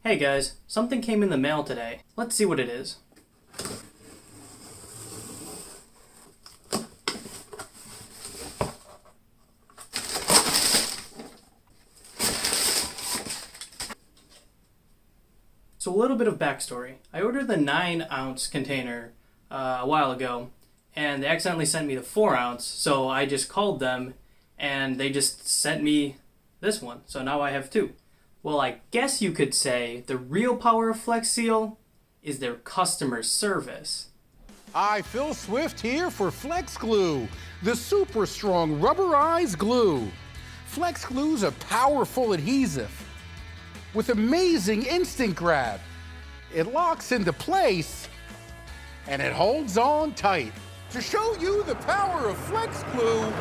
Hey guys, something came in the mail today. Let's see what it is. So a little bit of backstory. I ordered the 9-ounce container a while ago, and they accidentally sent me the 4-ounce, so I just called them, and they just sent me this one. So now I have two. Well, I guess you could say the real power of FlexSeal is their customer service. Hi, Phil Swift here for FlexGlue, the super strong rubberized glue. FlexGlue's a powerful adhesive with amazing instant grab. It locks into place and it holds on tight. To show you the power of FlexGlue,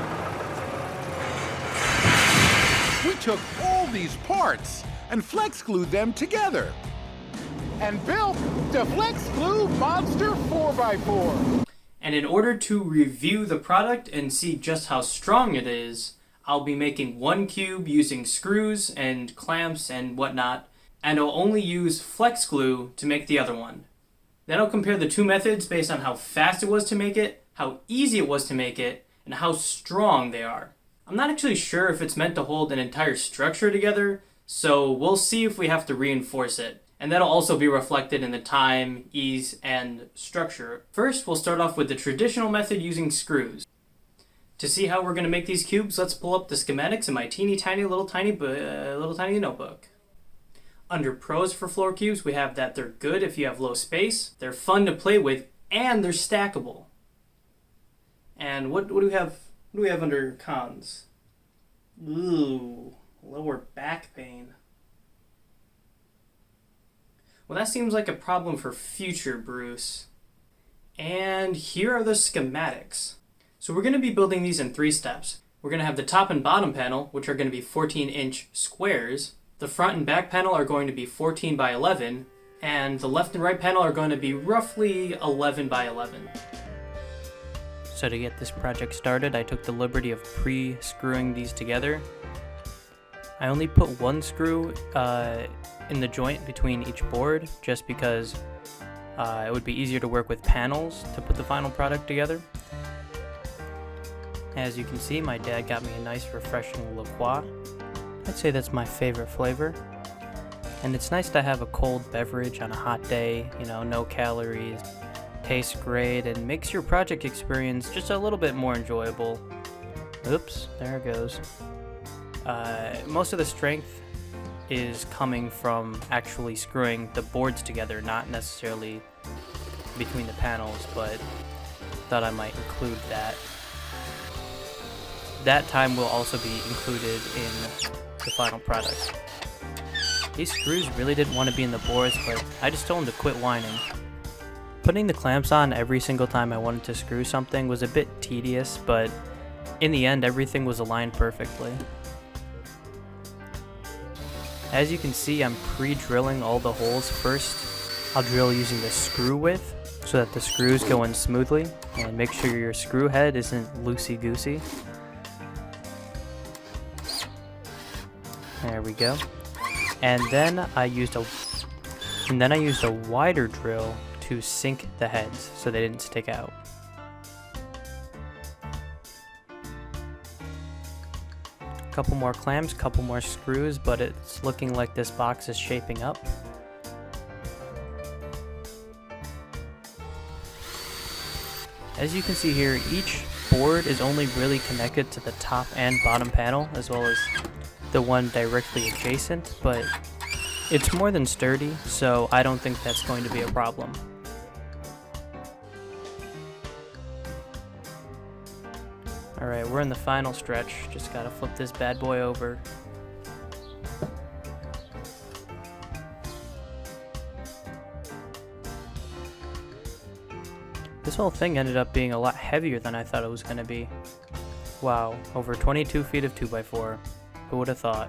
we took all these parts and FlexGlued them together and built the FlexGlue Monster 4x4. And in order to review the product and see just how strong it is, I'll be making one cube using screws and clamps and whatnot, and I'll only use FlexGlue to make the other one. Then I'll compare the two methods based on how fast it was to make it, how easy it was to make it, and how strong they are. I'm not actually sure if it's meant to hold an entire structure together, so we'll see if we have to reinforce it. And that'll also be reflected in the time, ease, and structure. First, we'll start off with the traditional method using screws. To see how we're going to make these cubes, let's pull up the schematics in my teeny tiny little tiny notebook. Under pros for floor cubes, we have that they're good if you have low space, they're fun to play with, and they're stackable. And what do we have? What do we have under cons? Ooh, lower back pain. Well, that seems like a problem for future Bruce. And here are the schematics. So we're going to be building these in 3 steps. We're going to have the top and bottom panel, which are going to be 14-inch squares. The front and back panel are going to be 14 by 11, and the left and right panel are going to be roughly 11 by 11. So to get this project started, I took the liberty of pre-screwing these together. I only put one screw in the joint between each board, just because it would be easier to work with panels to put the final product together. As you can see, my dad got me a nice refreshing La Croix. I'd say that's my favorite flavor. And it's nice to have a cold beverage on a hot day, no calories, tastes great, and makes your project experience just a little bit more enjoyable. Oops, there it goes. Most of the strength is coming from actually screwing the boards together, not necessarily between the panels, but thought I might include that. That time will also be included in the final product. These screws really didn't want to be in the boards, but I just told them to quit whining. Putting the clamps on every single time I wanted to screw something was a bit tedious, but in the end everything was aligned perfectly. As you can see, I'm pre-drilling all the holes first. I'll drill using the screw width so that the screws go in smoothly, and make sure your screw head isn't loosey-goosey. There we go. And then I used a wider drill to sink the heads so they didn't stick out. Couple more clamps, couple more screws, but it's looking like this box is shaping up. As you can see here, each board is only really connected to the top and bottom panel, as well as the one directly adjacent, but it's more than sturdy, so I don't think that's going to be a problem. Alright, we're in the final stretch. Just gotta flip this bad boy over. This whole thing ended up being a lot heavier than I thought it was gonna be. Wow, over 22 feet of 2x4. Who would have thought?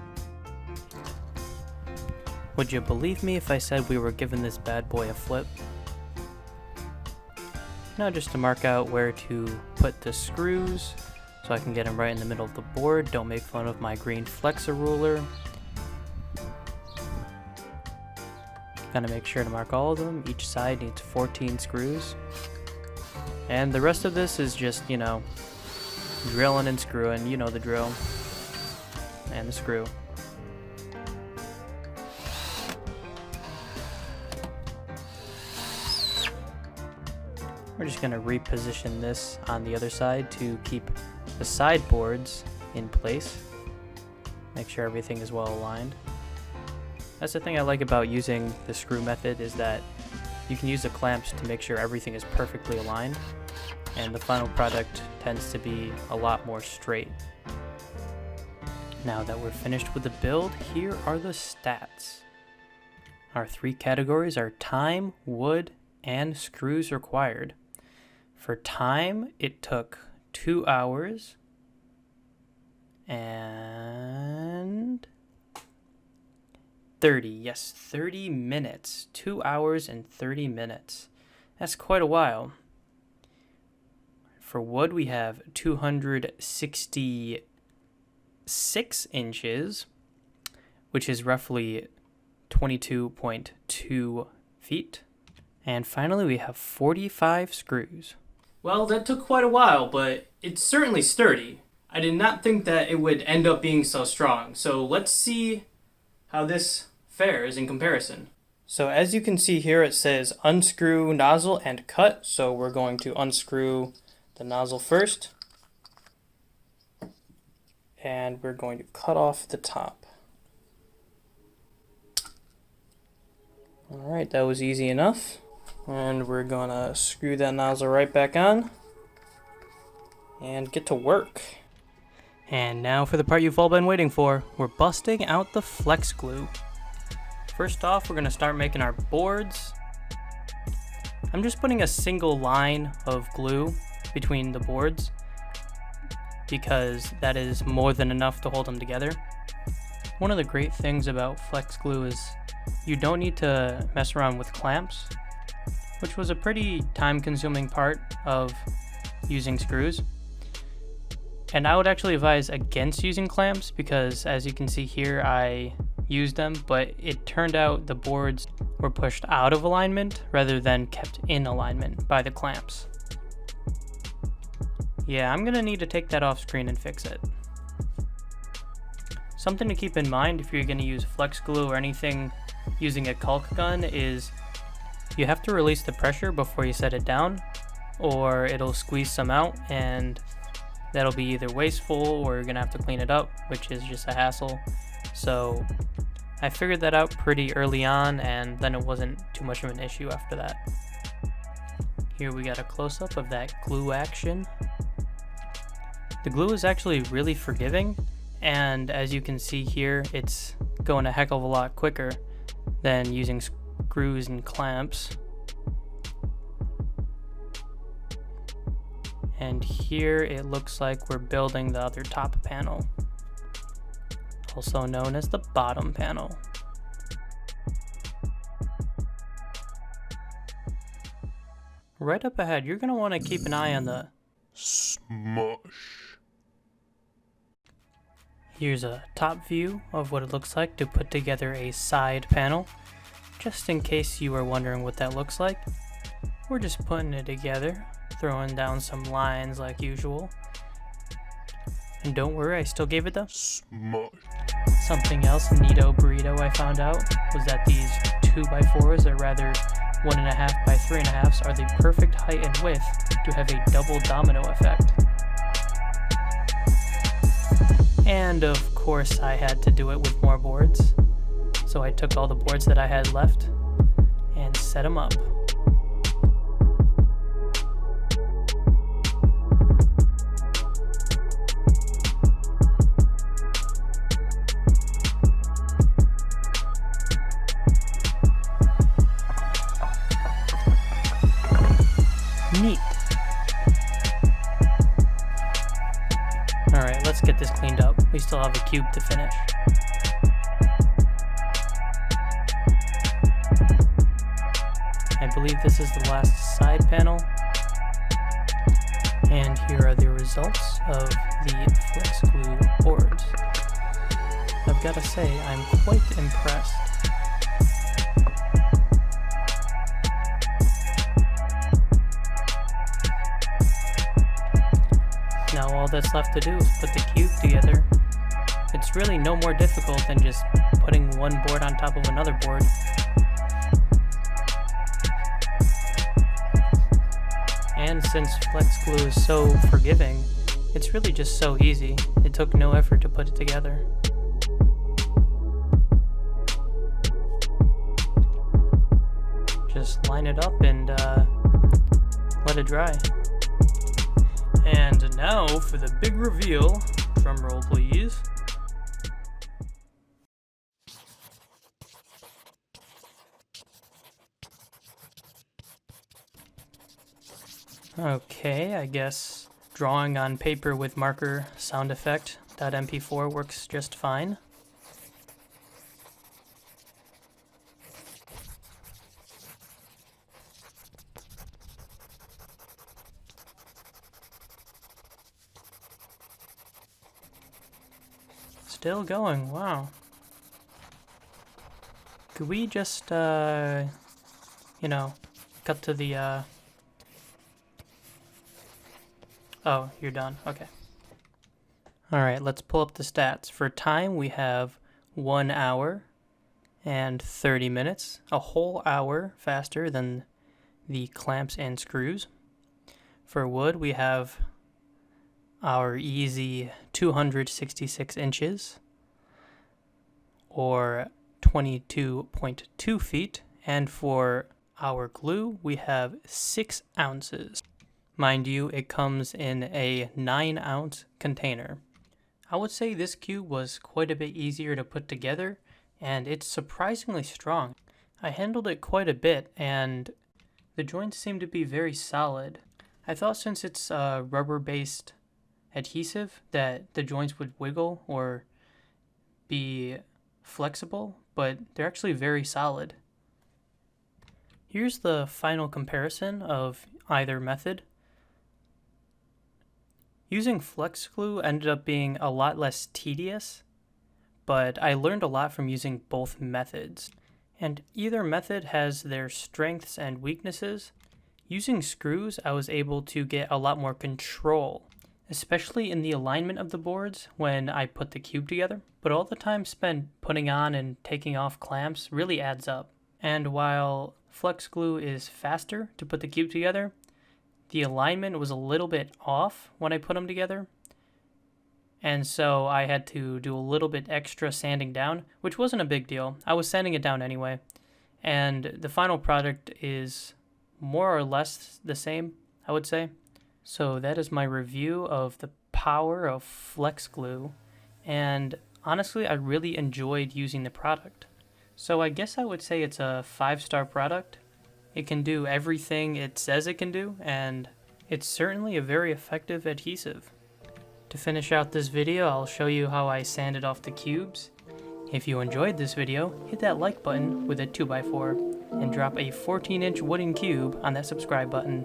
Would you believe me if I said we were giving this bad boy a flip? Now just to mark out where to put the screws, so I can get them right in the middle of the board. Don't make fun of my green flexor ruler. Gotta make sure to mark all of them. Each side needs 14 screws. And the rest of this is just, you know, drilling and screwing. You know the drill. And the screw. We're just gonna reposition this on the other side to keep the side boards in place. Make sure everything is well aligned. That's the thing I like about using the screw method, is that you can use the clamps to make sure everything is perfectly aligned, and the final product tends to be a lot more straight. Now that we're finished with the build, here are the stats. Our 3 categories are time, wood, and screws required. For time, it took 2 hours and 30 minutes. 2 hours and 30 minutes. That's quite a while. For wood, we have 266 inches, which is roughly 22.2 feet. And finally, we have 45 screws. Well, that took quite a while, but it's certainly sturdy. I did not think that it would end up being so strong. So let's see how this fares in comparison. So as you can see here, it says unscrew nozzle and cut. So we're going to unscrew the nozzle first. And we're going to cut off the top. Alright, that was easy enough. And we're gonna screw that nozzle right back on and get to work. And now for the part you've all been waiting for. We're busting out the FlexGlue. First off, we're gonna start making our boards. I'm just putting a single line of glue between the boards because that is more than enough to hold them together. One of the great things about FlexGlue is you don't need to mess around with clamps, which was a pretty time-consuming part of using screws. And I would actually advise against using clamps because, as you can see here, I used them, but it turned out the boards were pushed out of alignment rather than kept in alignment by the clamps. Yeah, I'm gonna need to take that off screen and fix it. Something to keep in mind if you're gonna use FlexGlue or anything using a caulk gun is you have to release the pressure before you set it down, or it'll squeeze some out, and that'll be either wasteful or you're gonna have to clean it up, which is just a hassle. So I figured that out pretty early on, and then it wasn't too much of an issue after that. Here we got a close-up of that glue action. The glue is actually really forgiving, and as you can see here, it's going a heck of a lot quicker than using screws and clamps. And here it looks like we're building the other top panel, also known as the bottom panel. Right up ahead, you're going to want to keep an eye on the smush. Here's a top view of what it looks like to put together a side panel. Just in case you are wondering what that looks like, we're just putting it together, throwing down some lines like usual. And don't worry, I still gave it the smush. Something else neato burrito I found out was that these 2x4s, or rather 1.5 by 3.5s, are the perfect height and width to have a double domino effect. And of course I had to do it with more boards. So I took all the boards that I had left and set them up. Neat. Alright, let's get this cleaned up. We still have a cube to finish. I believe this is the last side panel. And here are the results of the FlexGlue boards. I've got to say, I'm quite impressed. that's left to do is put the cube together. It's really no more difficult than just putting one board on top of another board. And since FlexGlue is so forgiving, it's really just so easy. It took no effort to put it together. Just line it up and let it dry. And now for the big reveal. Drum roll, please. Okay, I guess drawing on paper with marker sound effect .mp4 works just fine. Still going, wow. Could we just, cut to the, Oh, you're done, okay. Alright, let's pull up the stats. For time, we have 1 hour and 30 minutes, a whole hour faster than the clamps and screws. For wood, we have our easy 266 inches, or 22.2 feet, and for our glue, we have 6 ounces. Mind you, it comes in a 9-ounce container. I would say this cube was quite a bit easier to put together, and it's surprisingly strong. I handled it quite a bit, and the joints seem to be very solid. I thought since it's rubber-based adhesive that the joints would wiggle or be flexible, but they're actually very solid. Here's the final comparison of either method. Using FlexGlue ended up being a lot less tedious, but I learned a lot from using both methods. And either method has their strengths and weaknesses. Using screws, I was able to get a lot more control, especially in the alignment of the boards when I put the cube together. But all the time spent putting on and taking off clamps really adds up. And while FlexGlue is faster to put the cube together, the alignment was a little bit off when I put them together. And so I had to do a little bit extra sanding down, which wasn't a big deal. I was sanding it down anyway. And the final product is more or less the same, I would say. So that is my review of the power of FlexGlue. And honestly, I really enjoyed using the product. So I guess I would say it's a 5-star product. It can do everything it says it can do, and it's certainly a very effective adhesive. To finish out this video, I'll show you how I sanded off the cubes. If you enjoyed this video, hit that like button with a 2x4 and drop a 14-inch wooden cube on that subscribe button.